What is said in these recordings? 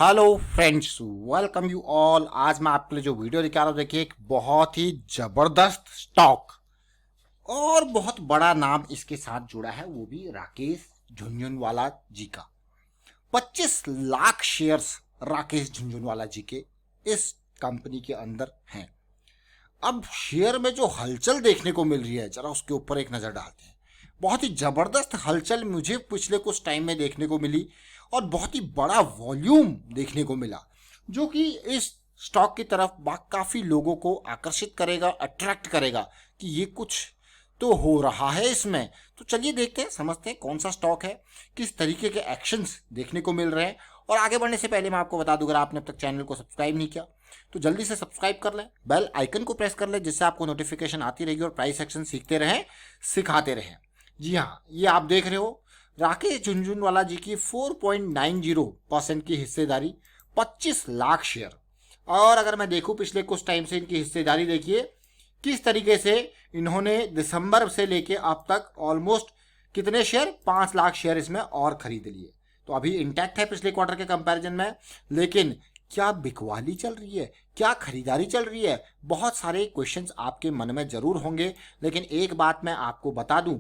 Hello friends, welcome you all. आज मैं आपके लिए जो वीडियो लेकर आ रहा हूँ, देखिए एक बहुत ही जबरदस्त स्टॉक और बहुत बड़ा नाम इसके साथ जुड़ा है, वो भी राकेश झुनझुनवाला जी का। 25 लाख शेयर्स राकेश झुनझुनवाला जी के इस कंपनी के अंदर हैं। अब शेयर में जो हलचल देखने को मिल रही है, जरा उसके ऊपर एक नजर डालते हैं। बहुत ही जबरदस्त हलचल मुझे पिछले कुछ टाइम में देखने को मिली और बहुत ही बड़ा वॉल्यूम देखने को मिला, जो कि इस स्टॉक की तरफ काफी लोगों को आकर्षित करेगा, अट्रैक्ट करेगा कि ये कुछ तो हो रहा है इसमें। तो चलिए देखते हैं, समझते हैं कौन सा स्टॉक है, किस तरीके के एक्शंस देखने को मिल रहे हैं। और आगे बढ़ने से पहले मैं आपको बता दूं, अगर आपने अब तक चैनल को सब्सक्राइब नहीं किया तो जल्दी से सब्सक्राइब कर लें, बेल आइकन को प्रेस कर लें, जिससे आपको नोटिफिकेशन आती रहेगी और प्राइस एक्शन सीखते रहें, सिखाते रहें। जी हाँ, ये आप देख रहे हो राकेश झुनझुनवाला जी की 4.90% की हिस्सेदारी, 25 लाख शेयर। और अगर मैं देखूं पिछले कुछ टाइम से इनकी हिस्सेदारी देखिए किस तरीके से इन्होंने दिसंबर से लेके अब तक ऑलमोस्ट कितने शेयर, 5 लाख शेयर इसमें और खरीद लिए। तो अभी इंटैक्ट है पिछले क्वार्टर के कंपैरिजन में, लेकिन क्या बिकवाली चल रही है, क्या खरीदारी चल रही है, बहुत सारे क्वेश्चंस आपके मन में जरूर होंगे। लेकिन एक बात मैं आपको बता दूं,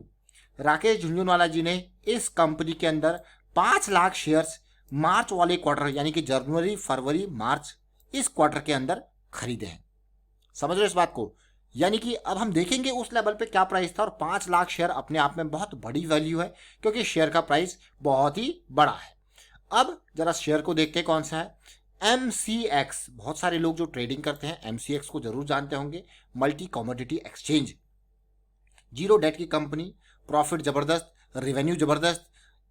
राकेश झुनझुनवाला जी ने इस कंपनी के अंदर 5 लाख शेयर्स मार्च वाले क्वार्टर, यानी कि जनवरी फरवरी मार्च इस क्वार्टर के अंदर खरीदे हैं। समझ रहे हो इस बात को? यानी कि अब हम देखेंगे उस लेवल पे क्या प्राइस था, और 5 लाख शेयर अपने आप में बहुत बड़ी वैल्यू है, क्योंकि शेयर का प्राइस बहुत ही बड़ा है। अब जरा शेयर को देखते हैं कौन सा है। MCX, बहुत सारे लोग जो ट्रेडिंग करते हैं MCX को जरूर जानते होंगे, multi commodity exchange. Zero debt की कंपनी, प्रॉफिट जबरदस्त, रेवेन्यू जबरदस्त,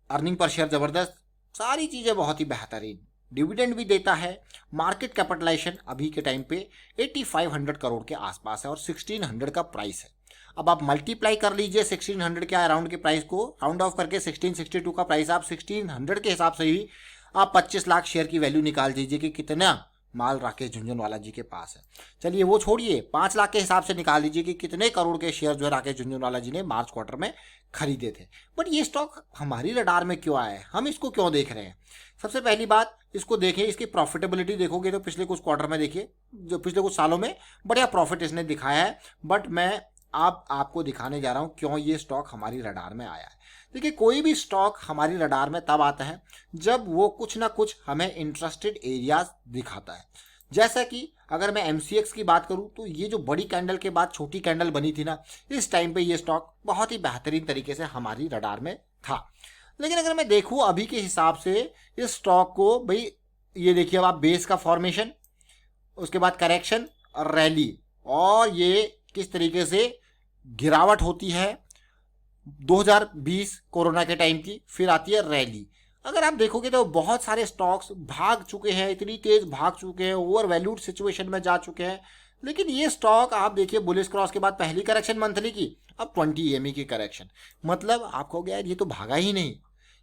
अर्निंग पर शेयर जबरदस्त, सारी चीजें बहुत ही बेहतरीन। डिविडेंड भी देता है। मार्केट कैपिटलाइजेशन अभी के टाइम पे 8500 करोड़ के आसपास है और 1600 का प्राइस है। अब आप मल्टीप्लाई कर लीजिए 1600 के अराउंड के प्राइस को, राउंड ऑफ करके 1662 का प्राइस, आप 1600 के हिसाब से ही आप 25 लाख शेयर की वैल्यू निकाल दीजिए कि कितना माल राकेश झुनझुनवाला जी के पास है। चलिए वो छोड़िए, 5 लाख के हिसाब से निकाल लीजिए कि कितने करोड़ के शेयर जो है राकेश झुनझुनवाला जी ने मार्च क्वार्टर में खरीदे थे। बट ये स्टॉक हमारी रडार में क्यों आया है, हम इसको क्यों देख रहे हैं? सबसे पहली बात, इसको देखें, इसकी प्रॉफिटेबिलिटी देखोगे तो पिछले कुछ क्वार्टर में देखिए, जो पिछले कुछ सालों में बढ़िया प्रॉफिट इसने दिखाया है। बट मैं आपको दिखाने जा रहा हूं क्यों ये स्टॉक हमारी रडार में आया है। देखिए, कोई भी स्टॉक हमारी रडार में तब आता है जब वो कुछ ना कुछ हमें इंटरेस्टेड एरियाज दिखाता है। जैसा कि अगर मैं MCX की बात करूं तो ये जो बड़ी कैंडल के बाद छोटी कैंडल बनी थी ना, इस टाइम पे ये स्टॉक बहुत ही बेहतरीन तरीके से हमारी रडार में था। लेकिन अगर मैं देखूं अभी के हिसाब से इस स्टॉक को, भाई ये देखिए, अब आप बेस का फॉर्मेशन, उसके बाद करेक्शन और रैली, और ये किस तरीके से गिरावट होती है 2020 कोरोना के टाइम की, फिर आती है रैली। अगर आप देखोगे तो बहुत सारे स्टॉक्स भाग चुके हैं, इतनी तेज भाग चुके हैं, ओवर वैल्यूड सिचुएशन में जा चुके हैं। लेकिन ये स्टॉक आप देखिए, बुलिश क्रॉस के बाद पहली करेक्शन मंथली की, अब 20 EME की करेक्शन, मतलब आप कहोगे यार ये तो भागा ही नहीं,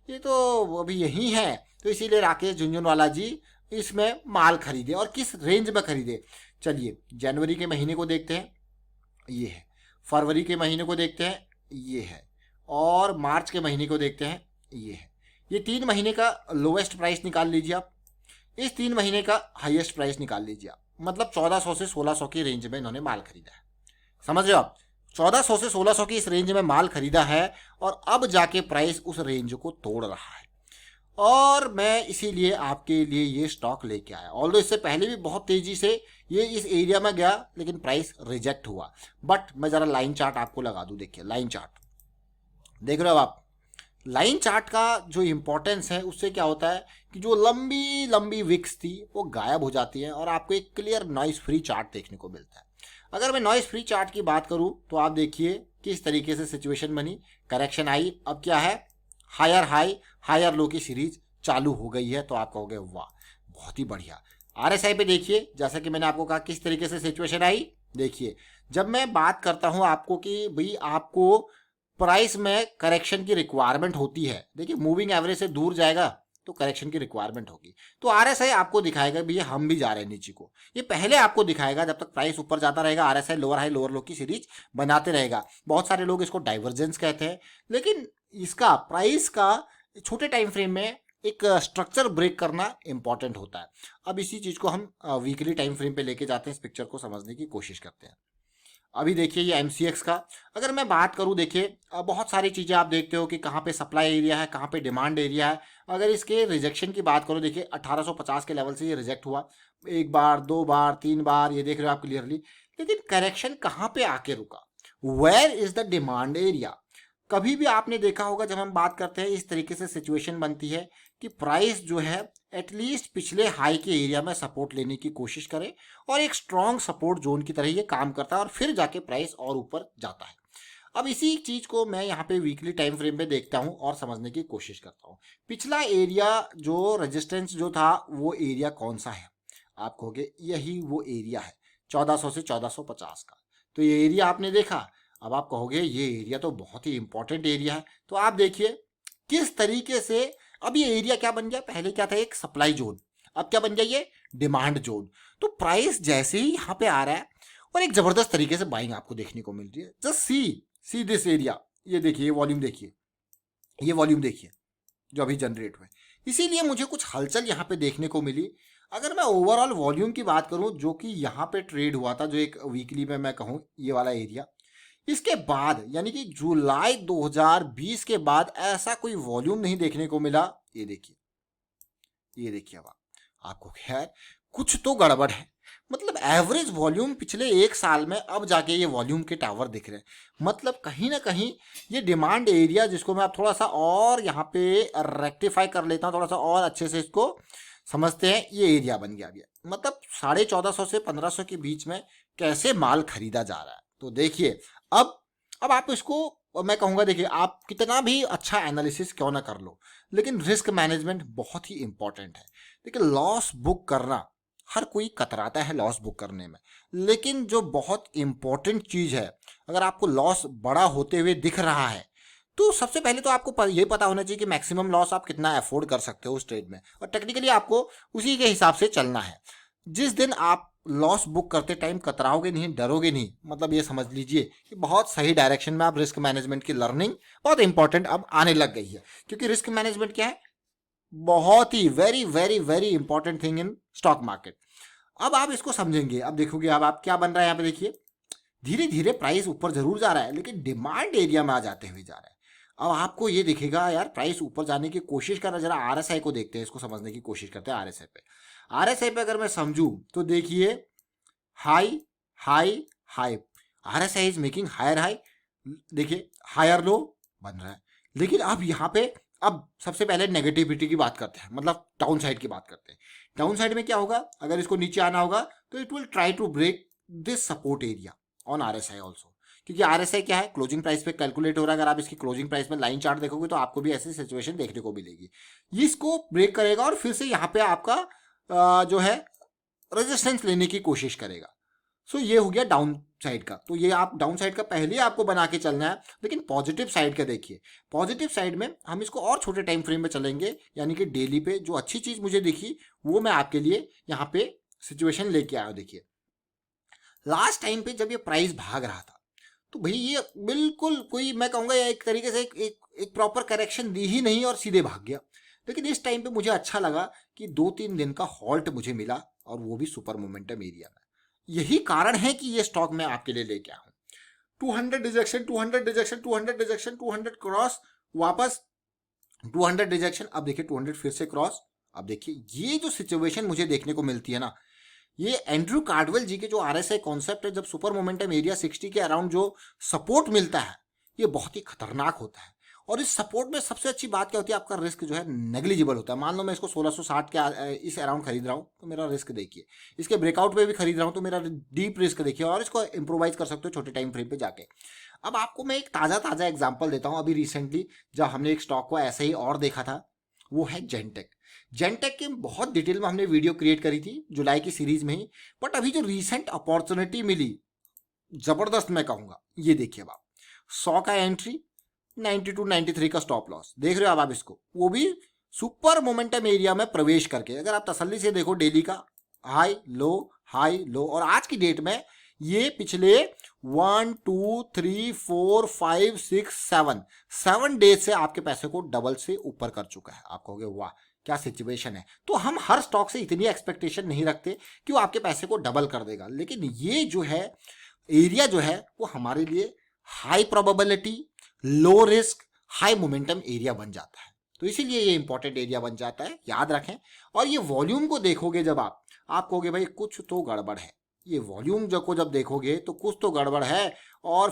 ये तो अभी यही है। तो इसीलिए राकेश झुनझुनवाला जी इसमें माल खरीदे, और किस रेंज में खरीदे। चलिए जनवरी के महीने को देखते हैं, ये है। फरवरी के महीने को देखते हैं, ये है। और मार्च के महीने को देखते हैं, ये है। ये 3 महीने का लोवेस्ट प्राइस निकाल लीजिए आप, इस 3 महीने का हाईएस्ट प्राइस निकाल लीजिए आप, मतलब 1400 से 1600 की रेंज में इन्होंने माल खरीदा है। समझ रहे हो आप? 1400 से 1600 की इस रेंज में माल खरीदा है, और अब जाके प्राइस उस रेंज को तोड़ रहा है। और मैं इसीलिए आपके लिए ये स्टॉक लेके आया। ऑल्दो इससे पहले भी बहुत तेजी से ये इस एरिया में गया, लेकिन प्राइस रिजेक्ट हुआ। बट मैं जरा लाइन चार्ट आपको लगा दूं, देखिए लाइन चार्ट देख रहे हो आप। लाइन चार्ट का जो इंपॉर्टेंस है, उससे क्या होता है कि जो लंबी लंबी विक्स थी वो गायब हो जाती है, और आपको एक क्लियर नॉइस फ्री चार्ट देखने को मिलता है। अगर मैं नॉइस फ्री चार्ट की बात करूं तो आप देखिए किस तरीके से सिचुएशन बनी, करेक्शन आई, अब क्या है, हायर हाई हायर लो की सीरीज चालू हो गई है। तो आप कहोगे वाह बहुत ही बढ़िया। RSI पे देखिए, जैसा कि मैंने आपको कहा किस तरीके से सिचुएशन आई। देखिए, जब मैं बात करता हूं आपको कि भाई आपको प्राइस में करेक्शन की रिक्वायरमेंट होती है, देखिए मूविंग एवरेज से दूर जाएगा तो करेक्शन की रिक्वायरमेंट होगी, तो RSI आपको दिखाएगा भैया हम भी जा रहे हैं नीचे को। ये पहले आपको दिखाएगा, जब तक प्राइस ऊपर जाता रहेगा RSI लोअर हाई लोअर लो की सीरीज बनाते रहेगा। बहुत सारे लोग इसको डाइवर्जेंस कहते हैं, लेकिन इसका प्राइस का छोटे टाइम फ्रेम में एक स्ट्रक्चर ब्रेक करना इंपॉर्टेंट होता है। अब इसी चीज को हम वीकली टाइम फ्रेम पे लेके जाते हैं, इस पिक्चर को समझने की कोशिश करते हैं। अभी देखिए ये MCX का अगर मैं बात करूं, देखिए बहुत सारी चीज़ें आप देखते हो कि कहाँ पे सप्लाई एरिया है, कहाँ पे डिमांड एरिया है। अगर इसके रिजेक्शन की बात करो, देखिए 1850 के लेवल से ये रिजेक्ट हुआ, एक बार, दो बार, तीन बार, ये देख रहे हो आप क्लियरली। लेकिन करेक्शन कहाँ पे आके रुका, where is the demand area. कभी भी आपने देखा होगा जब हम बात करते हैं इस तरीके से सिचुएशन बनती है कि प्राइस जो है एटलीस्ट पिछले हाई के एरिया में सपोर्ट लेने की कोशिश करे और एक स्ट्रॉन्ग सपोर्ट जोन की तरह ये काम करता है और फिर जाके प्राइस और ऊपर जाता है। अब इसी चीज को मैं यहाँ पे वीकली टाइम फ्रेम पे देखता हूँ और समझने की कोशिश करता हूँ। पिछला एरिया जो रेजिस्टेंस जो था वो एरिया कौन सा है, आप कहोगे यही वो एरिया है 1400 से 1450 का। तो ये एरिया आपने देखा, अब आप कहोगे ये एरिया तो बहुत ही इंपॉर्टेंट एरिया है। तो आप देखिए किस तरीके से अब ये एरिया क्या बन गया, पहले क्या था एक सप्लाई जोन, अब क्या बन गया ये डिमांड जोन। तो प्राइस जैसे ही यहाँ पे आ रहा है और एक जबरदस्त तरीके से बाइंग आपको देखने को मिल रही है। जस्ट सी दिस एरिया, ये देखिए ये वॉल्यूम देखिए, ये वॉल्यूम देखिए जो अभी जनरेट हुए। इसीलिए मुझे कुछ हलचल यहाँ पे देखने को मिली। अगर मैं ओवरऑल वॉल्यूम की बात करूं जो कि यहाँ पे ट्रेड हुआ था, जो एक वीकली में मैं कहूँ ये वाला एरिया, इसके बाद यानी कि जुलाई 2020 के बाद ऐसा कोई वॉल्यूम नहीं देखने को मिला। ये देखिए, ये देखिए, अब आपको खैर कुछ तो गड़बड़ है। मतलब एवरेज वॉल्यूम पिछले एक साल में अब जाके ये वॉल्यूम के टावर दिख रहे हैं। मतलब कहीं ना कहीं ये डिमांड एरिया, जिसको मैं अब थोड़ा सा और यहाँ पे रेक्टिफाई कर लेता हूँ, थोड़ा सा और अच्छे से इसको समझते हैं, ये एरिया बन गया अभी। मतलब 1450 से 1500 के बीच में कैसे माल खरीदा जा रहा है। तो देखिए अब आप इसको मैं कहूँगा, देखिए आप कितना भी अच्छा एनालिसिस क्यों ना कर लो, लेकिन रिस्क मैनेजमेंट बहुत ही इंपॉर्टेंट है। देखिए लॉस बुक करना, हर कोई कतराता है लॉस बुक करने में, लेकिन जो बहुत इंपॉर्टेंट चीज़ है, अगर आपको लॉस बड़ा होते हुए दिख रहा है तो सबसे पहले तो आपको ये पता होना चाहिए कि मैक्सिमम लॉस आप कितना अफोर्ड कर सकते हो उस ट्रेड में, और टेक्निकली आपको उसी के हिसाब से चलना है। जिस दिन आप लॉस बुक करते टाइम कतराओगे नहीं, डरोगे नहीं, मतलब ये समझ लीजिए कि बहुत सही डायरेक्शन में आप रिस्क मैनेजमेंट की लर्निंग बहुत इंपॉर्टेंट अब आने लग गई है। क्योंकि रिस्क मैनेजमेंट क्या है, बहुत ही very very very important thing in stock market. अब आप इसको समझेंगे, अब देखोगे अब आप क्या बन रहा है यहाँ पे। देखिए धीरे धीरे प्राइस ऊपर जरूर जा रहा है लेकिन डिमांड एरिया में आ जाते हुए जा रहा है। अब आपको ये दिखेगा यार प्राइस ऊपर जाने की कोशिश कर रहा है। जरा RSI को देखते हैं, इसको समझने की कोशिश करते हैं। RSI पे अगर मैं समझूं तो देखिए high high high, RSI is making higher high, देखिए हायर लो बन रहा है। लेकिन अब यहाँ पे अब सबसे पहले नेगेटिविटी की बात करते हैं, मतलब डाउन साइड की बात करते हैं। डाउन साइड में क्या होगा, अगर इसको नीचे आना होगा तो it will try to break this support area on RSI also. क्योंकि RSI क्या है, क्लोजिंग प्राइस पे कैलकुलेट हो रहा है। अगर आप इसकी क्लोजिंग प्राइस में लाइन चार्ट देखोगे तो आपको भी ऐसी सिचुएशन देखने को मिलेगी। इसको ब्रेक करेगा और फिर से यहाँ पे आपका जो है रेजिस्टेंस लेने की कोशिश करेगा। सो ये हो गया डाउन साइड का। तो ये आप डाउन साइड का पहले आपको बना के चलना है। लेकिन पॉजिटिव साइड का देखिए, पॉजिटिव साइड में हम इसको और छोटे टाइम फ्रेम में चलेंगे, यानी कि डेली पे जो अच्छी चीज मुझे दिखी वो मैं आपके लिए यहाँ पे सिचुएशन लेके आया हूँ। देखिए लास्ट टाइम पे जब ये प्राइस भाग रहा था तो भाई ये बिल्कुल कोई मैं कहूँगा एक तरीके से एक प्रॉपर करेक्शन दी ही नहीं और सीधे भाग गया। लेकिन इस टाइम पे मुझे अच्छा लगा कि 2-3 दिन का हॉल्ट मुझे मिला और वो भी सुपर मोमेंटम एरिया में। यही कारण है कि ये स्टॉक मैं आपके लिए लेके आया हूँ। 200 रिजेक्शन, 200 रिजेक्शन, 200 रिजेक्शन, 200 क्रॉस, वापस 200 रिजेक्शन, अब देखिए 200 फिर से क्रॉस। अब देखिए ये जो सिचुएशन मुझे देखने को मिलती है ना, ये एंड्रू कार्डवेल जी के जो RSI कॉन्सेप्ट है, जब सुपर मोमेंटम एरिया 60 के अराउंड जो सपोर्ट मिलता है ये बहुत ही खतरनाक होता है। और इस सपोर्ट में सबसे अच्छी बात क्या होती है, आपका रिस्क जो है नेग्लिजिबल होता है। मान लो मैं इसको 1660 के इस अराउंड खरीद रहा हूँ तो मेरा रिस्क देखिए, इसके ब्रेकआउट पे भी खरीद रहा हूँ तो मेरा डीप रिस्क देखिए, और इसको इम्प्रोवाइज कर सकते हो छोटे टाइम फ्रेम पे जाके। अब आपको मैं एक ताज़ा एग्जाम्पल देता हूँ। अभी रिसेंटली जब हमने एक स्टॉक को ऐसे ही और देखा था, वो है जेनटेक। जेनटेक की बहुत डिटेल में हमने वीडियो क्रिएट करी थी जुलाई की सीरीज में ही। बट अभी जो रिसेंट अपॉर्चुनिटी मिली जबरदस्त मैं कहूँगा, ये देखिए अब आप 100 का एंट्री, 92 93 का स्टॉप लॉस, देख रहे हो अब आप इसको, वो भी सुपर मोमेंटम एरिया में प्रवेश करके। अगर आप तसल्ली से देखो डेली का हाई लो, और आज की डेट में ये पिछले 1 2 3 4 5 6 7 डेज से आपके पैसे को डबल से ऊपर कर चुका है। आप कहोगे वाह क्या सिचुएशन है। तो हम हर स्टॉक से इतनी एक्सपेक्टेशन नहीं रखते कि वो आपके पैसे को डबल कर देगा, लेकिन ये जो है एरिया जो है वो हमारे लिए high probability, low risk, high momentum area बन जाता है। तो इसीलिए ये इंपॉर्टेंट एरिया बन जाता है, याद रखें। और ये वॉल्यूम को देखोगे जब आप कहोगे भाई कुछ तो गड़बड़ है। ये वॉल्यूम जो को जब देखोगे तो कुछ तो गड़बड़ है। और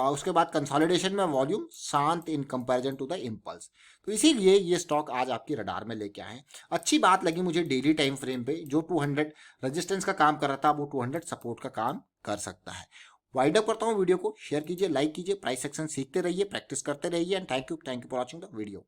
उसके बाद कंसोलिडेशन में वॉल्यूम शांत in comparison to the impulse. तो इसीलिए ये स्टॉक आज आपकी रडार में लेके आए। अच्छी बात लगी मुझे डेली टाइम फ्रेम पे जो 200 रेजिस्टेंस का काम कर रहा था वो 200 सपोर्ट का काम कर सकता है। वाइड अप करता हूँ वीडियो को, शेयर कीजिए, लाइक कीजिए, प्राइस सेक्शन सीखते रहिए, प्रैक्टिस करते रहिए and thank you for watching the video.